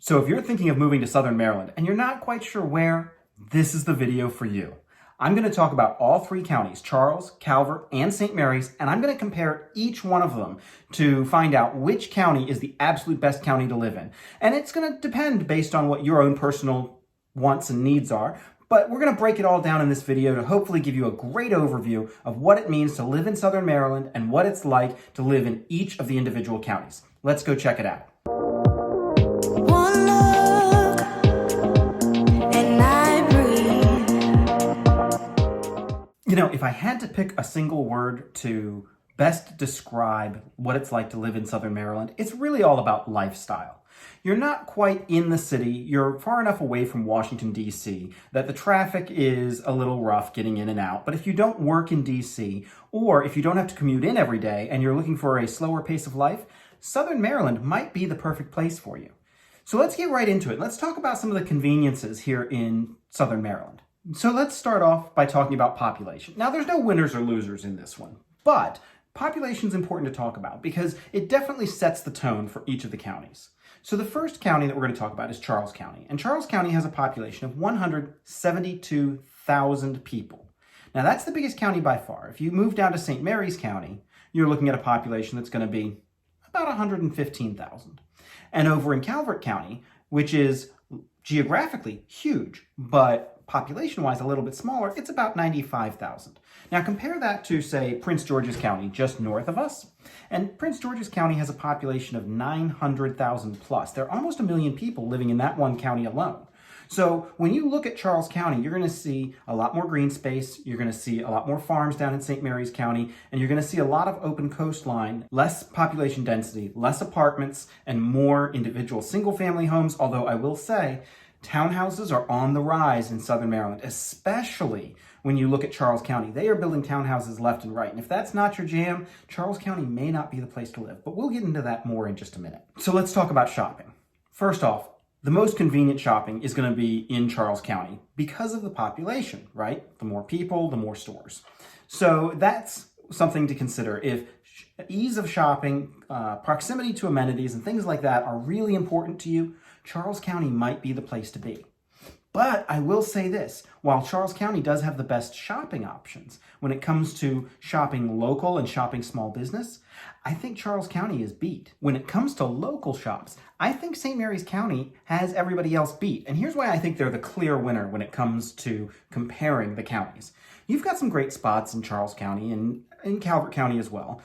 So if you're thinking of moving to Southern Maryland and you're not quite sure where, this is the video for you. I'm going to talk about all three counties, Charles, Calvert, and St. Mary's, and I'm going to compare each one of them to find out which county is the absolute best county to live in. And it's going to depend based on what your own personal wants and needs are. But we're going to break it all down in this video to hopefully give you a great overview of what it means to live in Southern Maryland and what it's like to live in each of the individual counties. Let's go check it out. You know, if I had to pick a single word to best describe what it's like to live in Southern Maryland, it's really all about lifestyle. You're not quite in the city. You're far enough away from Washington, D.C. that the traffic is a little rough getting in and out. But if you don't work in D.C. or if you don't have to commute in every day and you're looking for a slower pace of life, Southern Maryland might be the perfect place for you. So let's get right into it. Let's talk about some of the conveniences here in Southern Maryland. So let's start off by talking about population. Now, there's no winners or losers in this one, but population is important to talk about because it definitely sets the tone for each of the counties. So the first county that we're going to talk about is Charles County, and Charles County has a population of 172,000 people. Now, that's the biggest county by far. If you move down to St. Mary's County, you're looking at a population that's going to be about 115,000. And over in Calvert County, which is geographically huge, but population-wise a little bit smaller, it's about 95,000. Now compare that to, say, Prince George's County, just north of us. And Prince George's County has a population of 900,000 plus. There are almost 1 million people living in that one county alone. So when you look at Charles County, you're going to see a lot more green space, you're going to see a lot more farms down in St. Mary's County, and you're going to see a lot of open coastline, less population density, less apartments, and more individual single-family homes, although I will say, townhouses are on the rise in Southern Maryland, especially when you look at Charles County. They are building townhouses left and right. And if that's not your jam, Charles County may not be the place to live. But we'll get into that more in just a minute. So let's talk about shopping. First off, the most convenient shopping is going to be in Charles County because of the population, right? The more people, the more stores. So that's something to consider. If ease of shopping, proximity to amenities, and things like that are really important to you, Charles County might be the place to be. But I will say this, while Charles County does have the best shopping options when it comes to shopping local and shopping small business, I think Charles County is beat. When it comes to local shops, I think St. Mary's County has everybody else beat. And here's why I think they're the clear winner when it comes to comparing the counties. You've got some great spots in Charles County and in Calvert County as well.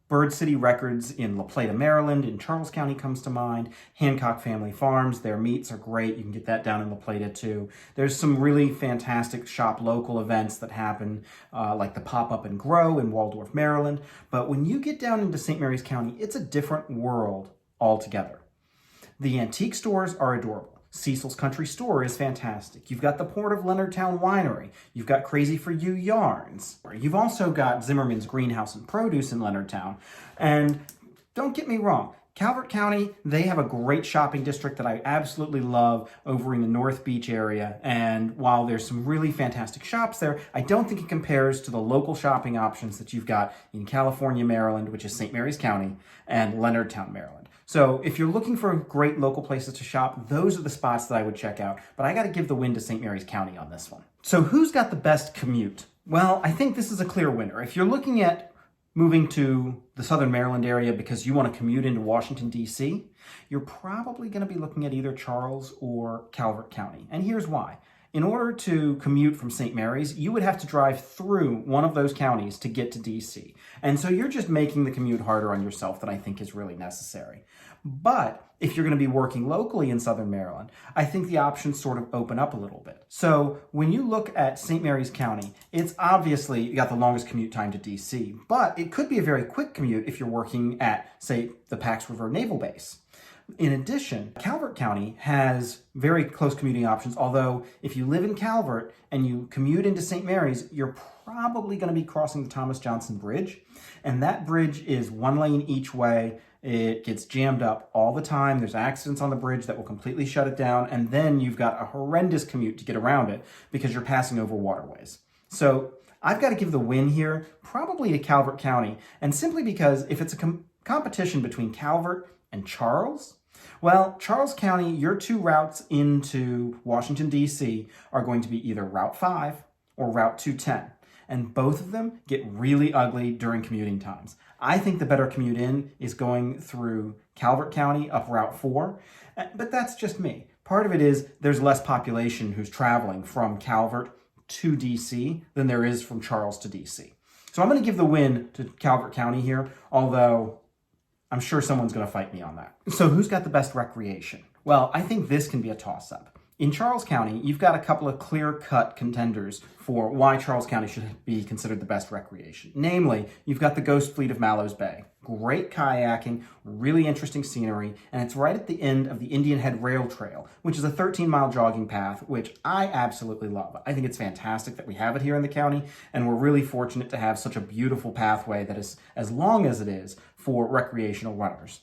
Bird City Records in La Plata, Maryland, in Charles County comes to mind. Hancock Family Farms, their meats are great. You can get that down in La Plata too. There's some really fantastic shop local events that happen, like the Pop-Up and Grow in Waldorf, Maryland. But when you get down into St. Mary's County, it's a different world altogether. The antique stores are adorable. Cecil's Country Store is fantastic. You've got the Port of Leonardtown Winery. You've got Crazy For You Yarns. You've also got Zimmerman's Greenhouse and Produce in Leonardtown. And don't get me wrong, Calvert County, they have a great shopping district that I absolutely love over in the North Beach area. And while there's some really fantastic shops there, I don't think it compares to the local shopping options that you've got in California, Maryland, which is St. Mary's County, and Leonardtown, Maryland. So if you're looking for great local places to shop, those are the spots that I would check out. But I got to give the win to St. Mary's County on this one. So who's got the best commute? Well, I think this is a clear winner. If you're looking at moving to the Southern Maryland area because you want to commute into Washington, D.C., you're probably going to be looking at either Charles or Calvert County. And here's why. In order to commute from St. Mary's, you would have to drive through one of those counties to get to D.C. And so you're just making the commute harder on yourself than I think is really necessary. But if you're going to be working locally in Southern Maryland, I think the options sort of open up a little bit. So when you look at St. Mary's County, it's obviously got the longest commute time to D.C., but it could be a very quick commute if you're working at, say, the Pax River Naval Base. In addition, Calvert County has very close commuting options, although if you live in Calvert and you commute into St. Mary's, you're probably going to be crossing the Thomas Johnson Bridge, and that bridge is one lane each way. It gets jammed up all the time. There's accidents on the bridge that will completely shut it down, and then you've got a horrendous commute to get around it because you're passing over waterways. So I've got to give the win here probably to Calvert County, and simply because if it's a competition between Calvert and Charles, Well, Charles County, your two routes into Washington, D.C. are going to be either Route 5 or Route 210. And both of them get really ugly during commuting times. I think the better commute in is going through Calvert County up Route 4, but that's just me. Part of it is there's less population who's traveling from Calvert to DC than there is from Charles to DC. So I'm going to give the win to Calvert County here, although I'm sure someone's going to fight me on that. So who's got the best recreation? Well, I think this can be a toss-up. In Charles County, you've got a couple of clear-cut contenders for why Charles County should be considered the best recreation. Namely, you've got the Ghost Fleet of Mallows Bay. Great kayaking, really interesting scenery, and it's right at the end of the Indian Head Rail Trail, which is a 13-mile jogging path, which I absolutely love. I think it's fantastic that we have it here in the county, and we're really fortunate to have such a beautiful pathway that is as long as it is for recreational runners.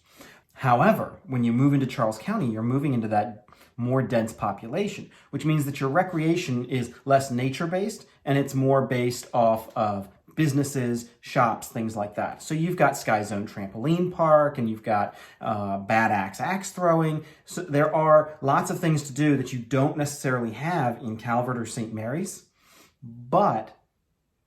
However, when you move into Charles County, you're moving into that more dense population, which means that your recreation is less nature-based and it's more based off of businesses, shops, things like that. So you've got Sky Zone Trampoline Park and you've got Bad Axe throwing. So there are lots of things to do that you don't necessarily have in Calvert or St. Mary's, but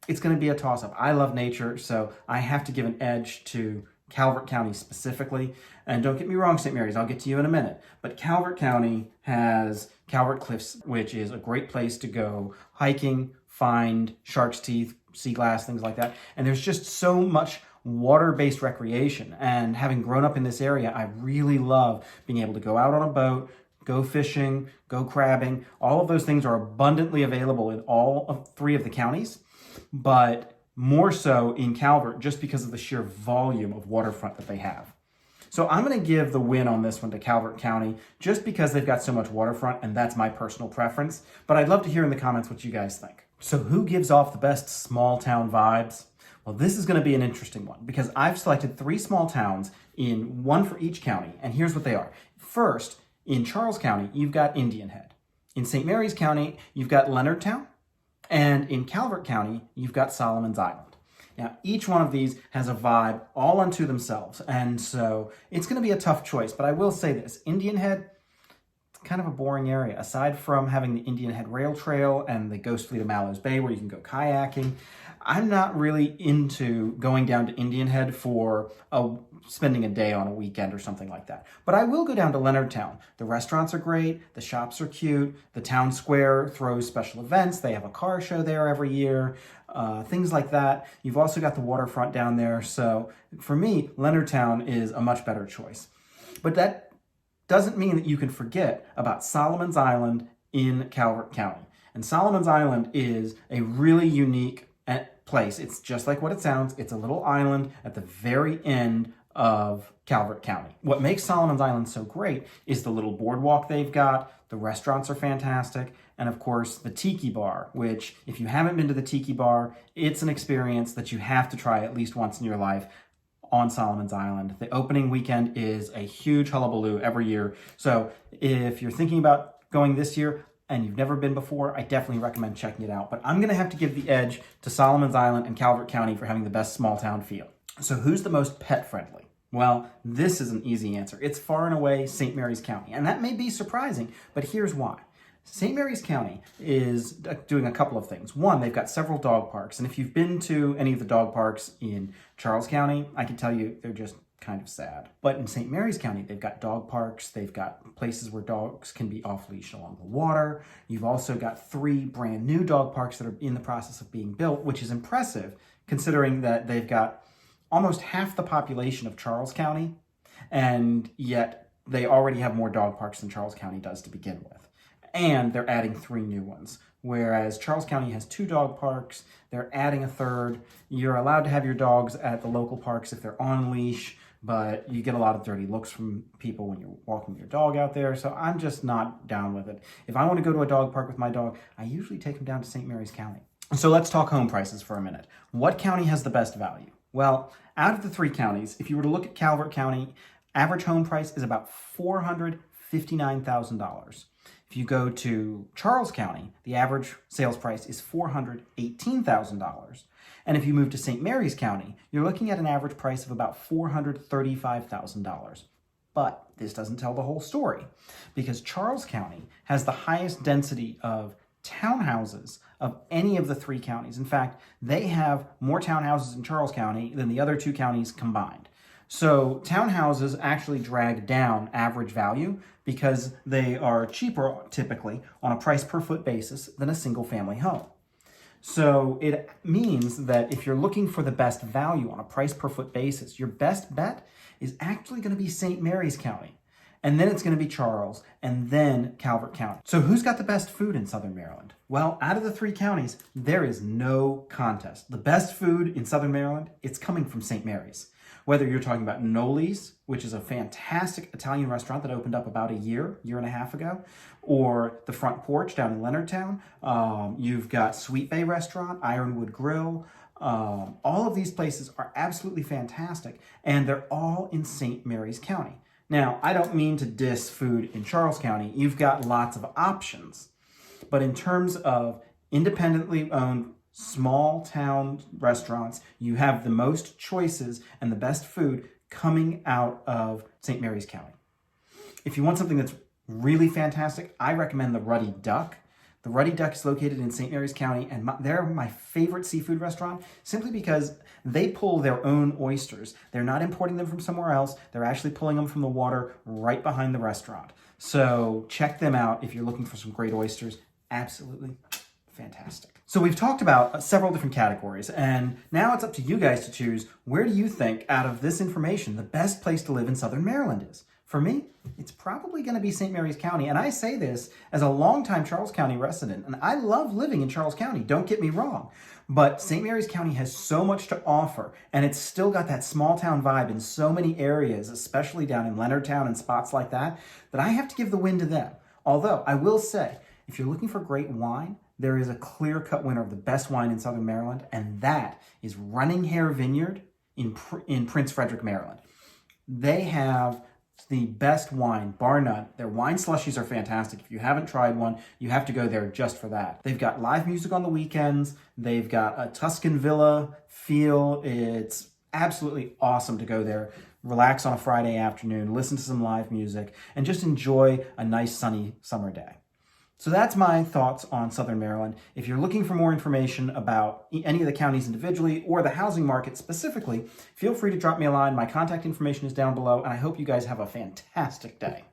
it's going to be a toss-up. I love nature, so I have to give an edge to Calvert County specifically. And don't get me wrong, St. Mary's, I'll get to you in a minute. But Calvert County has Calvert Cliffs, which is a great place to go hiking, find shark's teeth, sea glass, things like that. And there's just so much water-based recreation. And having grown up in this area, I really love being able to go out on a boat, go fishing, go crabbing. All of those things are abundantly available in all of 3 of the counties, but more so in Calvert just because of the sheer volume of waterfront that they have. So I'm going to give the win on this one to Calvert County just because they've got so much waterfront, and that's my personal preference. But I'd love to hear in the comments what you guys think. So who gives off the best small town vibes? Well, this is going to be an interesting one because I've selected 3 small towns, in one for each county, and here's what they are. First, in Charles County, you've got Indian Head. In St. Mary's County, you've got Leonardtown. And in Calvert County, you've got Solomon's Island. Now, each one of these has a vibe all unto themselves, and so it's going to be a tough choice, but I will say this. Indian Head, it's kind of a boring area. Aside from having the Indian Head Rail Trail and the Ghost Fleet of Mallows Bay where you can go kayaking, I'm not really into going down to Indian Head for spending a day on a weekend or something like that. But I will go down to Leonardtown. The restaurants are great, the shops are cute, the town square throws special events, they have a car show there every year, things like that. You've also got the waterfront down there, so for me, Leonardtown is a much better choice. But that doesn't mean that you can forget about Solomon's Island in Calvert County. And Solomon's Island is a really unique place. It's just like what it sounds. It's a little island at the very end of Calvert County. What makes Solomon's Island so great is the little boardwalk they've got, the restaurants are fantastic, and of course the Tiki Bar, which if you haven't been to the Tiki Bar, it's an experience that you have to try at least once in your life on Solomon's Island. The opening weekend is a huge hullabaloo every year. So if you're thinking about going this year, and you've never been before, I definitely recommend checking it out. But I'm going to have to give the edge to Solomon's Island and Calvert County for having the best small town feel. So who's the most pet friendly? Well, this is an easy answer. It's far and away St. Mary's County. And that may be surprising, but here's why. St. Mary's County is doing a couple of things. One, they've got several dog parks. And if you've been to any of the dog parks in Charles County, I can tell you they're just kind of sad. But in St. Mary's County, they've got dog parks, they've got places where dogs can be off-leash along the water. You've also got 3 brand new dog parks that are in the process of being built, which is impressive considering that they've got almost half the population of Charles County, and yet they already have more dog parks than Charles County does to begin with. And they're adding 3 new ones. Whereas Charles County has 2 dog parks, they're adding a 3rd. You're allowed to have your dogs at the local parks if they're on leash, but you get a lot of dirty looks from people when you're walking your dog out there, so I'm just not down with it. If I want to go to a dog park with my dog, I usually take him down to St. Mary's County. So let's talk home prices for a minute. What county has the best value? Well, out of the 3 counties, if you were to look at Calvert County, average home price is about $459,000. If you go to Charles County, the average sales price is $418,000. And if you move to St. Mary's County, you're looking at an average price of about $435,000. But this doesn't tell the whole story, because Charles County has the highest density of townhouses of any of the 3 counties. In fact, they have more townhouses in Charles County than the other 2 counties combined. So townhouses actually drag down average value because they are cheaper typically on a price per foot basis than a single family home. So it means that if you're looking for the best value on a price per foot basis, your best bet is actually going to be St. Mary's County. And then it's going to be Charles, and then Calvert County. So who's got the best food in Southern Maryland? Well, out of the 3 counties, there is no contest. The best food in Southern Maryland, it's coming from St. Mary's. Whether you're talking about Noli's, which is a fantastic Italian restaurant that opened up about a year and a half ago, or the Front Porch down in Leonardtown. You've got Sweet Bay Restaurant, Ironwood Grill. All of these places are absolutely fantastic, and they're all in St. Mary's County. Now, I don't mean to diss food in Charles County. You've got lots of options. But in terms of independently owned small town restaurants, you have the most choices and the best food coming out of St. Mary's County. If you want something that's really fantastic, I recommend the Ruddy Duck. The Ruddy Duck is located in St. Mary's County, and they're my favorite seafood restaurant simply because they pull their own oysters. They're not importing them from somewhere else. They're actually pulling them from the water right behind the restaurant. So check them out if you're looking for some great oysters. Absolutely fantastic. So we've talked about several different categories, and now it's up to you guys to choose where do you think out of this information the best place to live in Southern Maryland is. For me, it's probably going to be St. Mary's County, and I say this as a longtime Charles County resident, and I love living in Charles County, don't get me wrong, but St. Mary's County has so much to offer, and it's still got that small town vibe in so many areas, especially down in Leonardtown and spots like that, that I have to give the win to them. Although, I will say, if you're looking for great wine, there is a clear-cut winner of the best wine in Southern Maryland, and that is Running Hare Vineyard in Prince Frederick, Maryland. They have the best wine, bar none. Their wine slushies are fantastic. If you haven't tried one, you have to go there just for that. They've got live music on the weekends. They've got a Tuscan villa feel. It's absolutely awesome to go there, relax on a Friday afternoon, listen to some live music, and just enjoy a nice sunny summer day. So that's my thoughts on Southern Maryland. If you're looking for more information about any of the counties individually or the housing market specifically, feel free to drop me a line. My contact information is down below, and I hope you guys have a fantastic day.